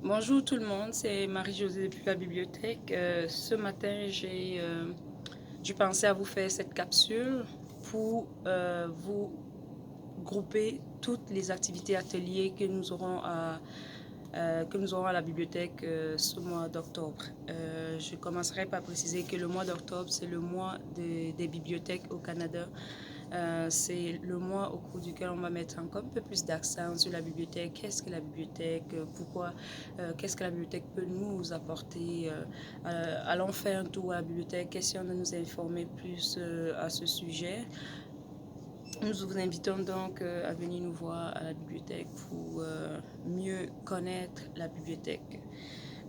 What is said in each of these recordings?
Bonjour tout le monde, c'est Marie-Josée depuis la bibliothèque. Ce matin, j'ai pensé à vous faire cette capsule pour vous grouper toutes les activités ateliers que nous aurons à la bibliothèque ce mois d'octobre. Je commencerai par préciser que le mois d'octobre, c'est le mois des bibliothèques au Canada. C'est le mois au cours duquel on va mettre encore un peu plus d'accent sur la bibliothèque. Qu'est-ce que la bibliothèque? Pourquoi? Qu'est-ce que la bibliothèque peut nous apporter? Allons faire un tour à la bibliothèque. Essayons de nous informer plus à ce sujet. Nous vous invitons donc à venir nous voir à la bibliothèque pour mieux connaître la bibliothèque.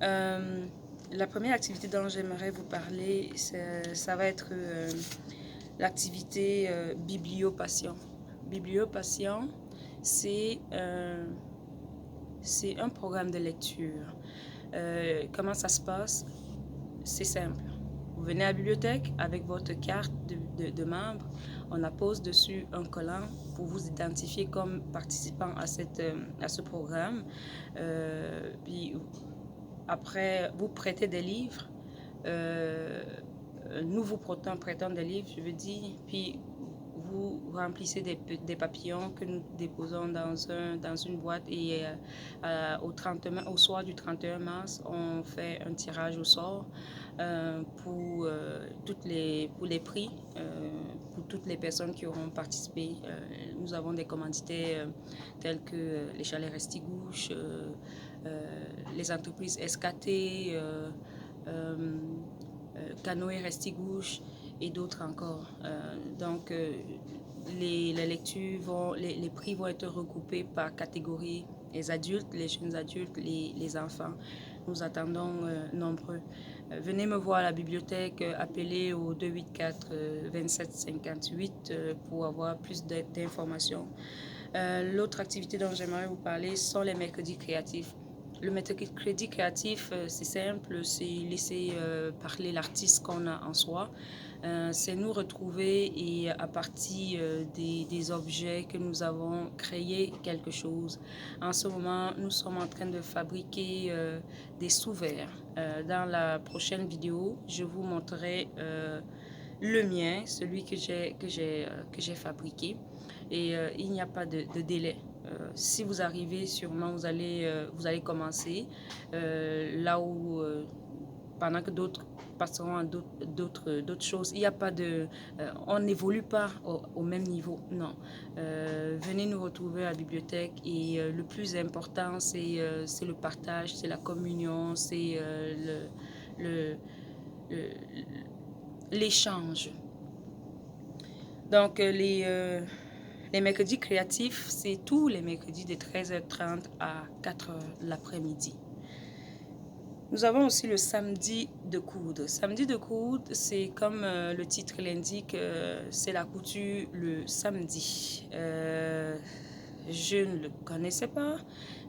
La première activité dont j'aimerais vous parler, ça va être l'activité bibliopassion. Bibliopassion, c'est un programme de lecture. Comment ça se passe? C'est simple. Vous venez à la bibliothèque avec votre carte de membre. On appose dessus un collant pour vous identifier comme participant à ce programme. Puis après, vous prêtez des livres. Nous vous prêtons des livres, je veux dire. Puis vous remplissez des papillons que nous déposons dans une boîte et au soir du 31 mars, on fait un tirage au sort pour les prix, pour toutes les personnes qui auront participé. Nous avons des commanditaires tels que les chalets Restigouche, les entreprises SKT, Canoë Restigouche et d'autres encore. Donc, les lectures les prix vont être regroupés par catégorie, les adultes, les jeunes adultes, les enfants. Nous attendons nombreux. Venez me voir à la bibliothèque, appelez au 284 27 58 pour avoir plus d'informations. L'autre activité dont j'aimerais vous parler sont les mercredis créatifs. Le mercredi créatif, c'est simple, c'est laisser parler l'artiste qu'on a en soi. C'est nous retrouver et à partir des objets que nous avons créé quelque chose. En ce moment, nous sommes en train de fabriquer des sous-verres. Dans la prochaine vidéo, je vous montrerai le mien, celui que j'ai fabriqué. Et il n'y a pas de délai. Si vous arrivez, sûrement vous allez commencer là où pendant que d'autres passeront à d'autres choses. Il n'y a pas de... on n'évolue pas au même niveau, non. Venez nous retrouver à la bibliothèque et le plus important, c'est le partage, c'est la communion, c'est le, le, l'échange. Donc, les mercredis créatifs, c'est tous les mercredis de 13h30 à 4h l'après-midi. Nous avons aussi le samedi de coudre. Samedi de coudre, c'est comme le titre l'indique, c'est la couture le samedi. Je ne le connaissais pas,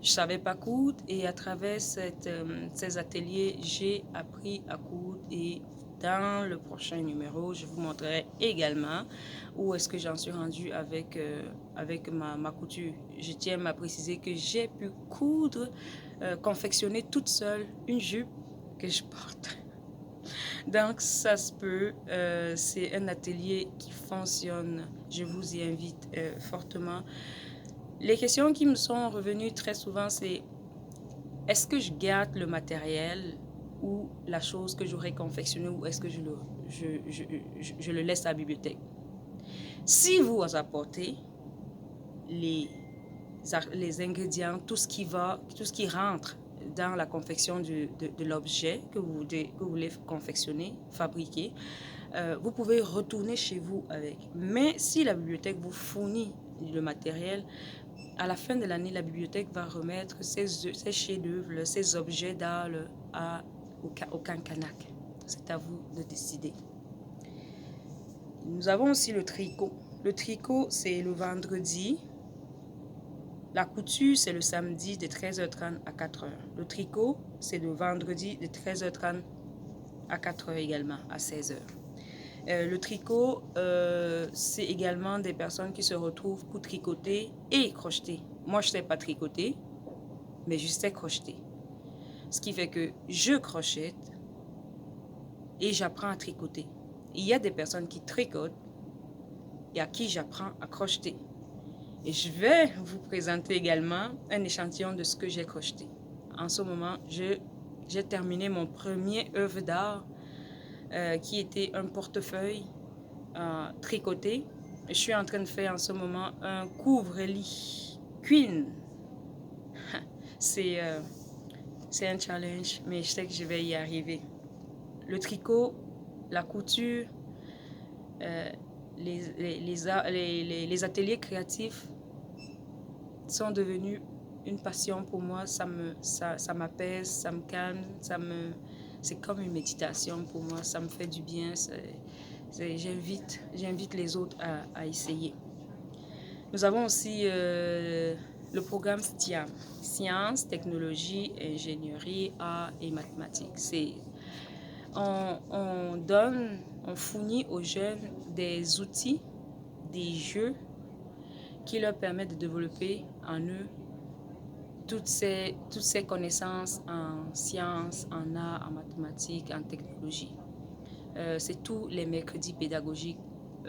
je ne savais pas coudre et à travers ces ateliers, j'ai appris à coudre et dans le prochain numéro, je vous montrerai également où est-ce que j'en suis rendue avec ma couture. Je tiens à préciser que j'ai pu coudre, confectionner toute seule une jupe que je porte. Donc, ça se peut. C'est un atelier qui fonctionne. Je vous y invite fortement. Les questions qui me sont revenues très souvent, c'est est-ce que je garde le matériel ou la chose que j'aurais confectionnée ou est-ce que je le laisse à la bibliothèque? Si vous apportez les ingrédients, tout ce qui rentre dans la confection de l'objet que vous voulez confectionner, fabriquer, vous pouvez retourner chez vous avec. Mais si la bibliothèque vous fournit le matériel, à la fin de l'année, la bibliothèque va remettre ces chefs-d'œuvre, ces objets d'art au Cancanac. C'est à vous de décider. Nous avons aussi le tricot. Le tricot, c'est le vendredi. La couture, c'est le samedi de 13h30 à 4h. Le tricot, c'est le vendredi de 13h30 à 4h également, à 16h. Le tricot, c'est également des personnes qui se retrouvent pour tricoter et crocheter. Moi, je ne sais pas tricoter, mais je sais crocheter. Ce qui fait que je crochette et j'apprends à tricoter. Il y a des personnes qui tricotent et à qui j'apprends à crocheter. Et je vais vous présenter également un échantillon de ce que j'ai crocheté. En ce moment, j'ai terminé mon premier œuvre d'art qui était un portefeuille tricoté. Je suis en train de faire en ce moment un couvre-lit Queen. C'est un challenge, mais je sais que je vais y arriver. Le tricot, la couture, les ateliers créatifs sont devenus une passion pour moi. Ça m'apaise, ça me calme, c'est comme une méditation pour moi. Ça me fait du bien. J'invite les autres à essayer. Nous avons aussi le programme STIAM, Sciences, Technologie, Ingénierie, Arts et Mathématiques. On fournit aux jeunes des outils, des jeux qui leur permettent de développer en eux toutes ces connaissances en sciences, en arts, en mathématiques, en technologie. C'est tous les mercredis pédagogiques.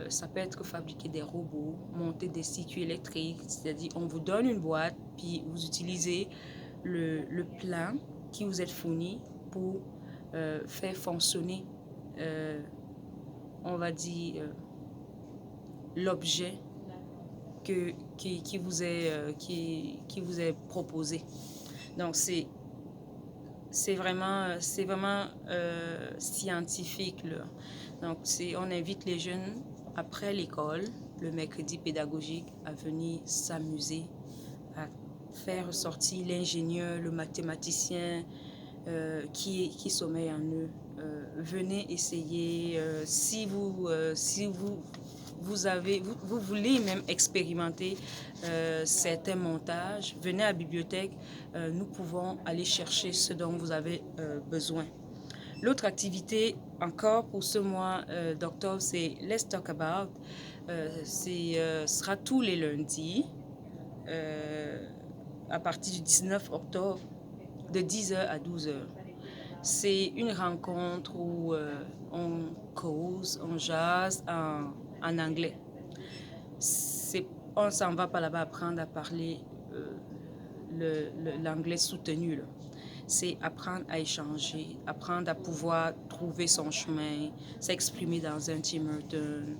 Ça peut être fabriquer des robots, monter des circuits électriques, c'est-à-dire on vous donne une boîte, puis vous utilisez le plan qui vous est fourni pour faire fonctionner, on va dire, l'objet qui vous est proposé. Donc c'est vraiment scientifique là. Donc on invite les jeunes après l'école, le mercredi pédagogique, à venir s'amuser, à faire ressortir l'ingénieur, le mathématicien qui sommeille en eux. Venez essayer. Si vous voulez même expérimenter certains montages, venez à la bibliothèque, nous pouvons aller chercher ce dont vous avez besoin. L'autre activité encore pour ce mois d'octobre, c'est Let's Talk About. Sera tous les lundis à partir du 19 octobre de 10h à 12h. C'est une rencontre où on cause, on jase en anglais. On s'en va pas là-bas apprendre à parler l'anglais soutenu. C'est apprendre à échanger, apprendre à pouvoir trouver son chemin, s'exprimer dans un Tim Hortons,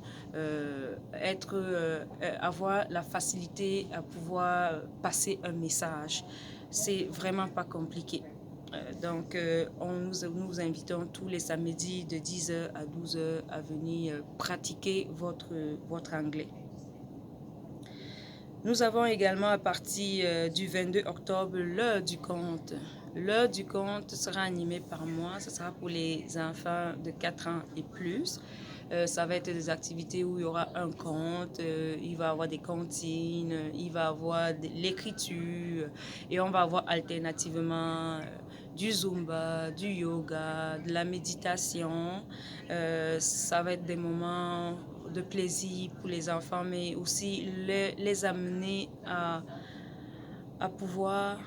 avoir la facilité à pouvoir passer un message. C'est vraiment pas compliqué. Donc, nous vous invitons tous les samedis de 10h à 12h à venir pratiquer votre anglais. Nous avons également à partir du 22 octobre l'heure du conte. L'heure du conte sera animée par moi. Ce sera pour les enfants de 4 ans et plus. Ça va être des activités où il y aura un conte, il va y avoir des comptines, il va y avoir de l'écriture et on va avoir alternativement du zumba, du yoga, de la méditation. Ça va être des moments de plaisir pour les enfants, mais aussi les amener à pouvoir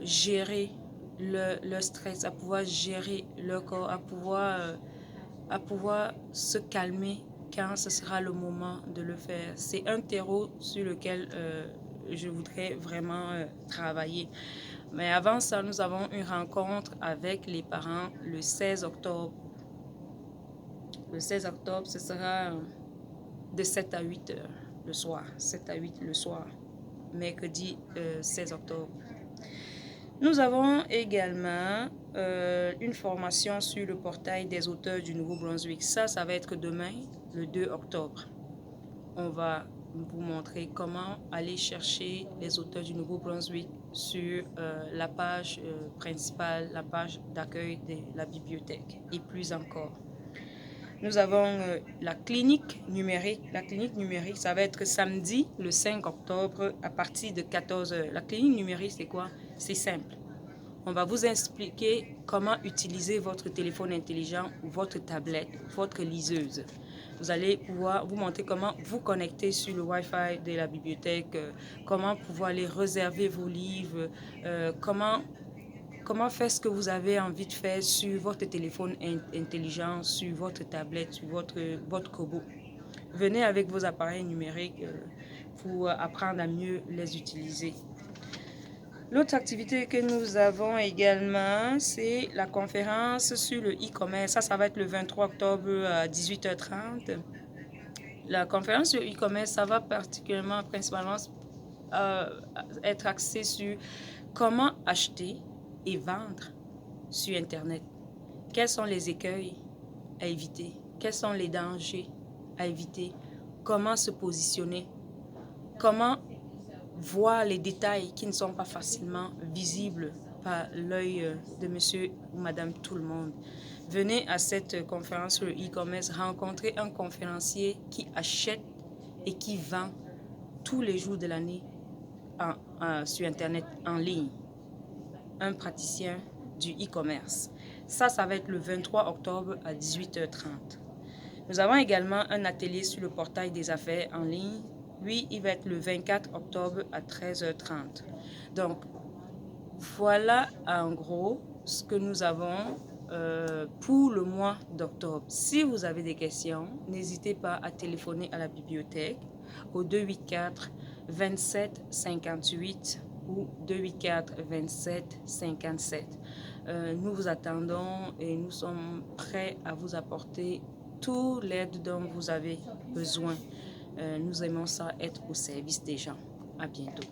gérer leur stress, à pouvoir gérer leur corps, à pouvoir se calmer quand ce sera le moment de le faire. C'est un terreau sur lequel je voudrais vraiment travailler. Mais avant ça, nous avons une rencontre avec les parents le 16 octobre. Le 16 octobre, ce sera de 7 à 8 heures le soir. 7 à 8 le soir, mercredi 16 octobre. Nous avons également une formation sur le portail des auteurs du Nouveau-Brunswick. Ça va être demain, le 2 octobre. On va vous montrer comment aller chercher les auteurs du Nouveau-Brunswick sur la page principale, la page d'accueil de la bibliothèque et plus encore. Nous avons la clinique numérique. La clinique numérique, ça va être samedi, le 5 octobre, à partir de 14h. La clinique numérique, c'est quoi? C'est simple. On va vous expliquer comment utiliser votre téléphone intelligent ou votre tablette, votre liseuse. Vous allez pouvoir vous montrer comment vous connecter sur le Wi-Fi de la bibliothèque, comment pouvoir aller réserver vos livres, comment comment faire ce que vous avez envie de faire sur votre téléphone intelligent, sur votre tablette, sur votre Kobo. Venez avec vos appareils numériques pour apprendre à mieux les utiliser. L'autre activité que nous avons également, c'est la conférence sur le e-commerce. Ça va être le 23 octobre à 18h30. La conférence sur e-commerce, ça va principalement être axé sur comment acheter et vendre sur Internet. Quels sont les écueils à éviter? Quels sont les dangers à éviter? Comment se positionner? Comment voir les détails qui ne sont pas facilement visibles par l'œil de monsieur ou madame tout le monde. Venez à cette conférence sur le e-commerce rencontrer un conférencier qui achète et qui vend tous les jours de l'année sur Internet en ligne. Un praticien du e-commerce. Ça va être le 23 octobre à 18h30. Nous avons également un atelier sur le portail des affaires en ligne. Lui, il va être le 24 octobre à 13h30. Donc, voilà en gros ce que nous avons pour le mois d'octobre. Si vous avez des questions, n'hésitez pas à téléphoner à la bibliothèque au 284 27 58 ou 284 27 57. Nous vous attendons et nous sommes prêts à vous apporter toute l'aide dont vous avez besoin. Nous aimons ça être au service des gens. À bientôt.